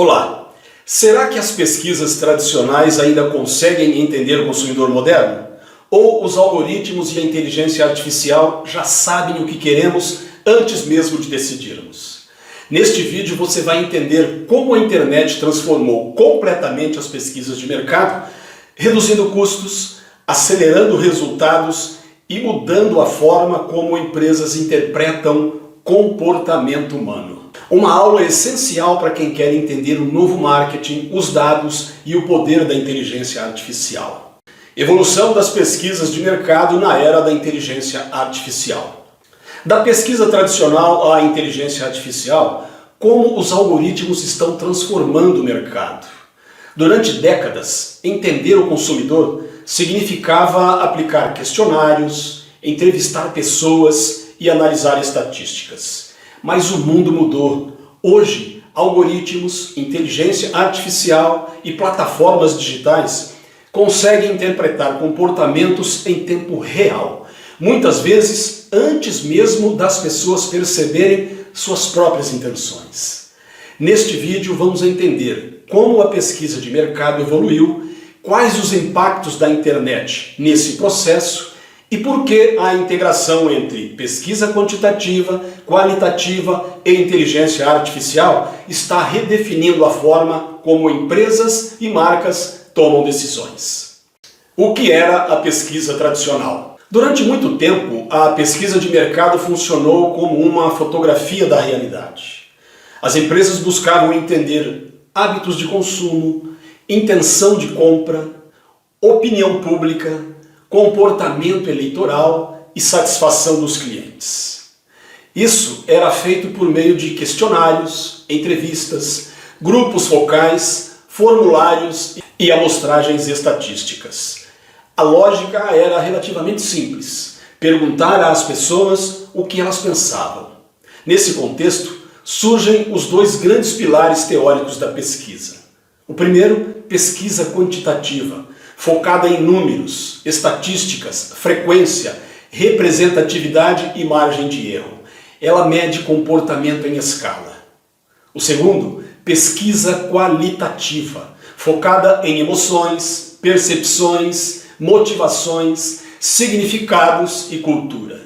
Olá! Será que as pesquisas tradicionais ainda conseguem entender o consumidor moderno? Ou os algoritmos e a inteligência artificial já sabem o que queremos antes mesmo de decidirmos? Neste vídeo você vai entender como a internet transformou completamente as pesquisas de mercado, reduzindo custos, acelerando resultados e mudando a forma como empresas interpretam comportamento humano. Uma aula essencial para quem quer entender o novo marketing, os dados e o poder da inteligência artificial. Evolução das pesquisas de mercado na era da inteligência artificial. Da pesquisa tradicional à inteligência artificial, como os algoritmos estão transformando o mercado. Durante décadas, entender o consumidor significava aplicar questionários, entrevistar pessoas e analisar estatísticas. Mas o mundo mudou. Hoje, algoritmos, inteligência artificial e plataformas digitais conseguem interpretar comportamentos em tempo real, muitas vezes antes mesmo das pessoas perceberem suas próprias intenções. Neste vídeo vamos entender como a pesquisa de mercado evoluiu, quais os impactos da internet nesse processo e por que a integração entre pesquisa quantitativa, qualitativa e inteligência artificial está redefinindo a forma como empresas e marcas tomam decisões. O que era a pesquisa tradicional? Durante muito tempo, a pesquisa de mercado funcionou como uma fotografia da realidade. As empresas buscavam entender hábitos de consumo, intenção de compra, opinião pública, comportamento eleitoral e satisfação dos clientes. Isso era feito por meio de questionários, entrevistas, grupos focais, formulários e amostragens estatísticas. A lógica era relativamente simples: perguntar às pessoas o que elas pensavam. Nesse contexto, surgem os dois grandes pilares teóricos da pesquisa. O primeiro, pesquisa quantitativa, focada em números, estatísticas, frequência, representatividade e margem de erro. Ela mede comportamento em escala. O segundo, pesquisa qualitativa, focada em emoções, percepções, motivações, significados e cultura.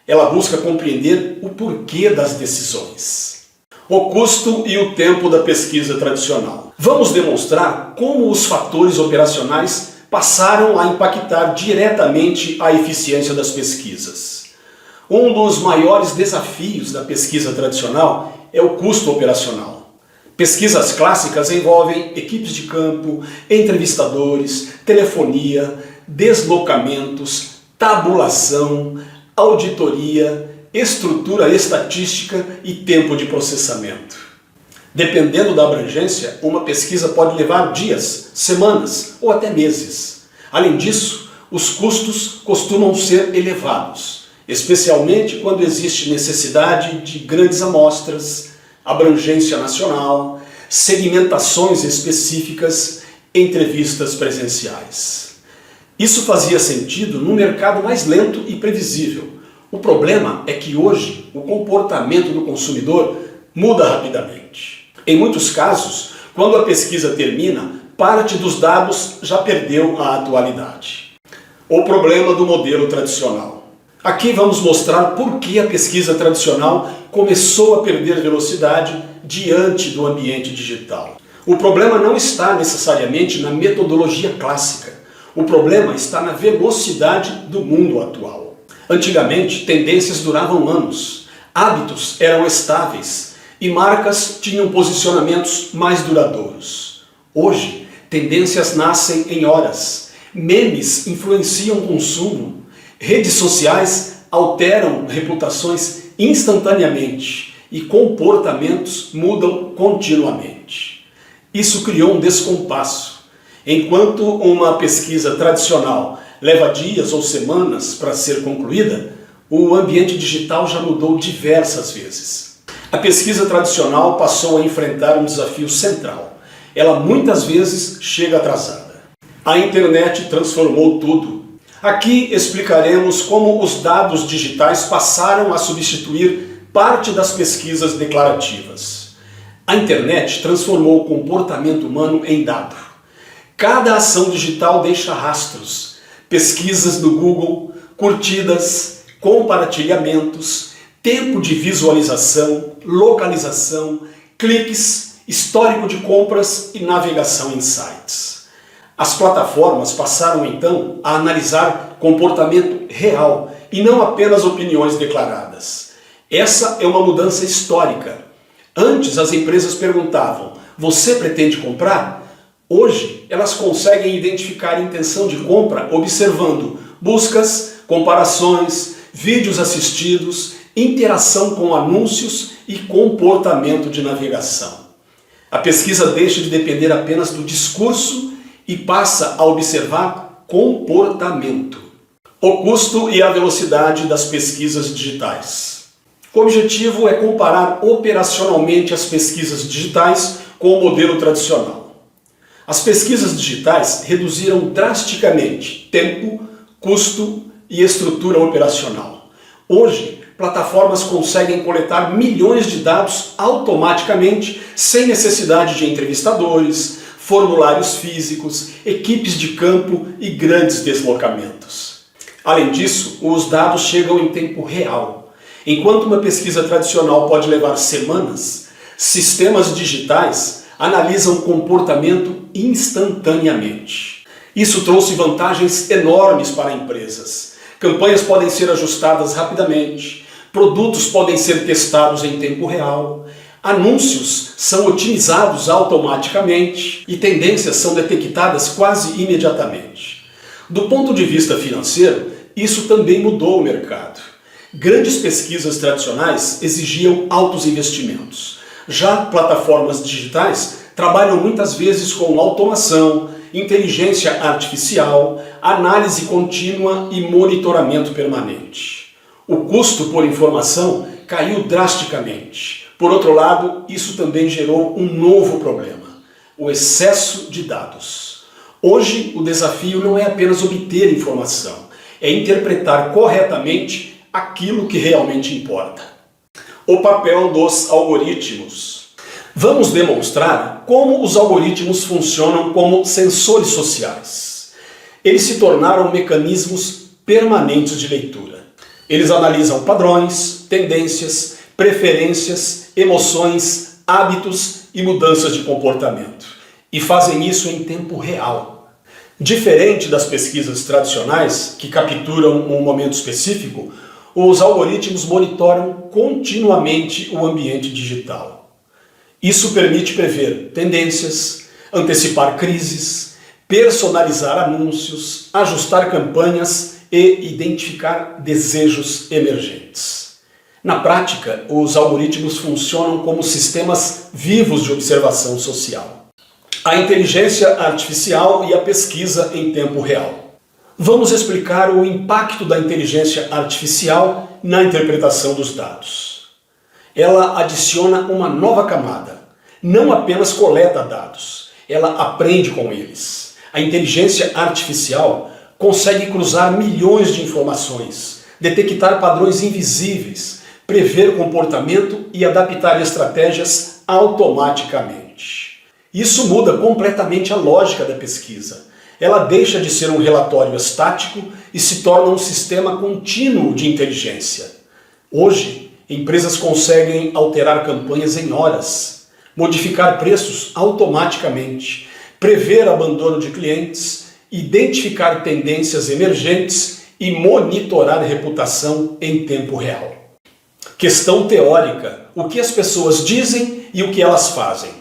Ela busca compreender o porquê das decisões. O custo e o tempo da pesquisa tradicional. Vamos demonstrar como os fatores operacionais passaram a impactar diretamente a eficiência das pesquisas. Um dos maiores desafios da pesquisa tradicional é o custo operacional. Pesquisas clássicas envolvem equipes de campo, entrevistadores, telefonia, deslocamentos, tabulação, auditoria, estrutura estatística e tempo de processamento. Dependendo da abrangência, uma pesquisa pode levar dias, semanas ou até meses. Além disso, os custos costumam ser elevados, especialmente quando existe necessidade de grandes amostras, abrangência nacional, segmentações específicas, entrevistas presenciais. Isso fazia sentido num mercado mais lento e previsível. O problema é que hoje o comportamento do consumidor muda rapidamente. Em muitos casos, quando a pesquisa termina, parte dos dados já perdeu a atualidade. O problema do modelo tradicional. Aqui vamos mostrar por que a pesquisa tradicional começou a perder velocidade diante do ambiente digital. O problema não está necessariamente na metodologia clássica. O problema está na velocidade do mundo atual. Antigamente, tendências duravam anos, hábitos eram estáveis e marcas tinham posicionamentos mais duradouros. Hoje, tendências nascem em horas, memes influenciam o consumo, redes sociais alteram reputações instantaneamente e comportamentos mudam continuamente. Isso criou um descompasso. Enquanto uma pesquisa tradicional leva dias ou semanas para ser concluída, o ambiente digital já mudou diversas vezes. A pesquisa tradicional passou a enfrentar um desafio central. Ela muitas vezes chega atrasada. A internet transformou tudo. Aqui explicaremos como os dados digitais passaram a substituir parte das pesquisas declarativas. A internet transformou o comportamento humano em dado. Cada ação digital deixa rastros, pesquisas do Google, curtidas, compartilhamentos, tempo de visualização, localização, cliques, histórico de compras e navegação em sites. As plataformas passaram então a analisar comportamento real e não apenas opiniões declaradas. Essa é uma mudança histórica. Antes as empresas perguntavam: você pretende comprar? Hoje elas conseguem identificar a intenção de compra observando buscas, comparações, vídeos assistidos, interação com anúncios e comportamento de navegação. A pesquisa deixa de depender apenas do discurso e passa a observar comportamento. O custo e a velocidade das pesquisas digitais. O objetivo é comparar operacionalmente as pesquisas digitais com o modelo tradicional. As pesquisas digitais reduziram drasticamente tempo, custo e estrutura operacional. Hoje, plataformas conseguem coletar milhões de dados automaticamente, sem necessidade de entrevistadores, formulários físicos, equipes de campo e grandes deslocamentos. Além disso, os dados chegam em tempo real. Enquanto uma pesquisa tradicional pode levar semanas, sistemas digitais analisam comportamento instantaneamente. Isso trouxe vantagens enormes para empresas. Campanhas podem ser ajustadas rapidamente, produtos podem ser testados em tempo real, anúncios são otimizados automaticamente e tendências são detectadas quase imediatamente. Do ponto de vista financeiro, isso também mudou o mercado. Grandes pesquisas tradicionais exigiam altos investimentos. Já plataformas digitais trabalham muitas vezes com automação, inteligência artificial, análise contínua e monitoramento permanente. O custo por informação caiu drasticamente. Por outro lado, isso também gerou um novo problema: o excesso de dados. Hoje, o desafio não é apenas obter informação, é interpretar corretamente aquilo que realmente importa. O papel dos algoritmos. Vamos demonstrar como os algoritmos funcionam como sensores sociais. Eles se tornaram mecanismos permanentes de leitura. Eles analisam padrões, tendências, preferências, emoções, hábitos e mudanças de comportamento. E fazem isso em tempo real. Diferente das pesquisas tradicionais, que capturam um momento específico, os algoritmos monitoram continuamente o ambiente digital. Isso permite prever tendências, antecipar crises, personalizar anúncios, ajustar campanhas e identificar desejos emergentes. Na prática, os algoritmos funcionam como sistemas vivos de observação social. A inteligência artificial e a pesquisa em tempo real. Vamos explicar o impacto da inteligência artificial na interpretação dos dados. Ela adiciona uma nova camada. Não apenas coleta dados, ela aprende com eles. A inteligência artificial consegue cruzar milhões de informações, detectar padrões invisíveis, prever comportamento e adaptar estratégias automaticamente. Isso muda completamente a lógica da pesquisa. Ela deixa de ser um relatório estático e se torna um sistema contínuo de inteligência. Hoje, empresas conseguem alterar campanhas em horas, modificar preços automaticamente, prever abandono de clientes, identificar tendências emergentes e monitorar reputação em tempo real. Questão teórica: o que as pessoas dizem e o que elas fazem.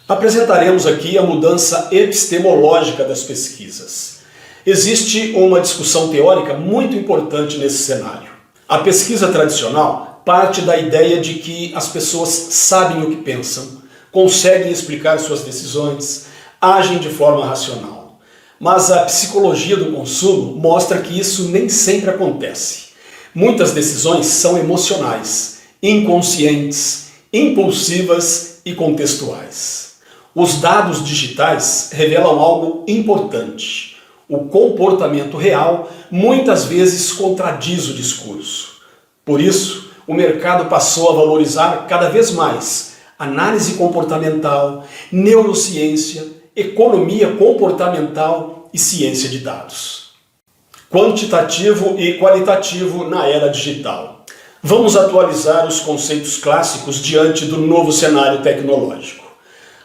Apresentaremos aqui a mudança epistemológica das pesquisas. Existe uma discussão teórica muito importante nesse cenário. A pesquisa tradicional parte da ideia de que as pessoas sabem o que pensam, conseguem explicar suas decisões, agem de forma racional. Mas a psicologia do consumo mostra que isso nem sempre acontece. Muitas decisões são emocionais, inconscientes, impulsivas e contextuais. Os dados digitais revelam algo importante. O comportamento real muitas vezes contradiz o discurso. Por isso, o mercado passou a valorizar cada vez mais análise comportamental, neurociência, economia comportamental e ciência de dados. Quantitativo e qualitativo na era digital. Vamos atualizar os conceitos clássicos diante do novo cenário tecnológico.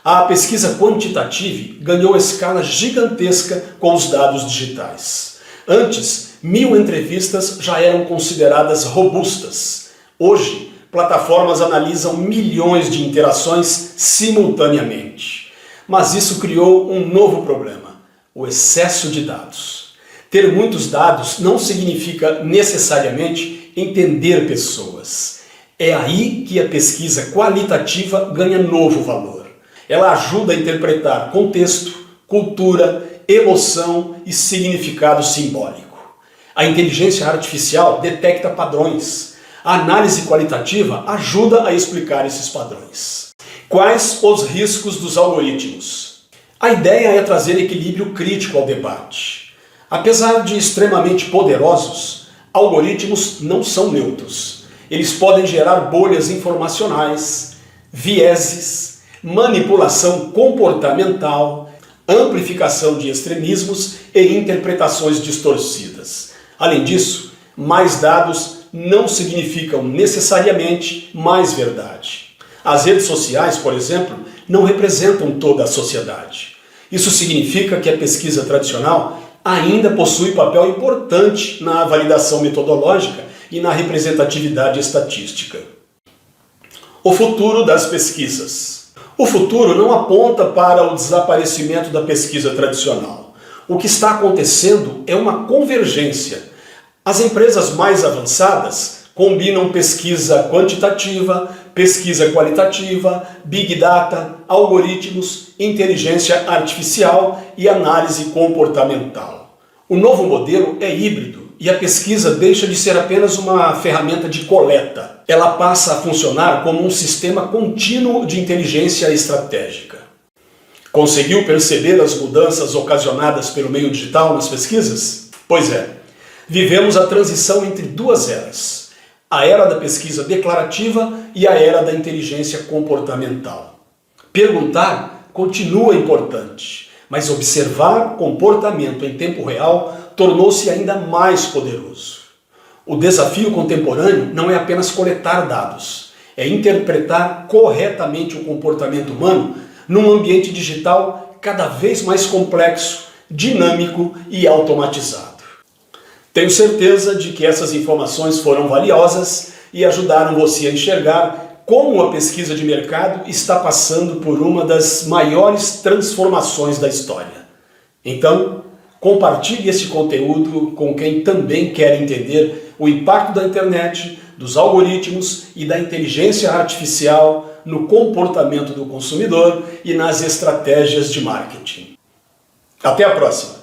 A pesquisa quantitativa ganhou escala gigantesca com os dados digitais. Antes, 1000 entrevistas já eram consideradas robustas. Hoje, plataformas analisam milhões de interações simultaneamente. Mas isso criou um novo problema: o excesso de dados. Ter muitos dados não significa necessariamente entender pessoas. É aí que a pesquisa qualitativa ganha novo valor. Ela ajuda a interpretar contexto, cultura, emoção e significado simbólico. A inteligência artificial detecta padrões. A análise qualitativa ajuda a explicar esses padrões. Quais os riscos dos algoritmos? A ideia é trazer equilíbrio crítico ao debate. Apesar de extremamente poderosos, algoritmos não são neutros. Eles podem gerar bolhas informacionais, vieses, manipulação comportamental, amplificação de extremismos e interpretações distorcidas. Além disso, mais dados não significam necessariamente mais verdade. As redes sociais, por exemplo, não representam toda a sociedade. Isso significa que a pesquisa tradicional ainda possui papel importante na validação metodológica e na representatividade estatística. O futuro das pesquisas. O futuro não aponta para o desaparecimento da pesquisa tradicional. O que está acontecendo é uma convergência. As empresas mais avançadas combinam pesquisa quantitativa, pesquisa qualitativa, big data, algoritmos, inteligência artificial e análise comportamental. O novo modelo é híbrido e a pesquisa deixa de ser apenas uma ferramenta de coleta. Ela passa a funcionar como um sistema contínuo de inteligência estratégica. Conseguiu perceber as mudanças ocasionadas pelo meio digital nas pesquisas? Pois é, vivemos a transição entre duas eras: a era da pesquisa declarativa e a era da inteligência comportamental. Perguntar continua importante, mas observar comportamento em tempo real tornou-se ainda mais poderoso. O desafio contemporâneo não é apenas coletar dados, é interpretar corretamente o comportamento humano num ambiente digital cada vez mais complexo, dinâmico e automatizado. Tenho certeza de que essas informações foram valiosas e ajudaram você a enxergar como a pesquisa de mercado está passando por uma das maiores transformações da história. Então, compartilhe esse conteúdo com quem também quer entender o impacto da internet, dos algoritmos e da inteligência artificial no comportamento do consumidor e nas estratégias de marketing. Até a próxima!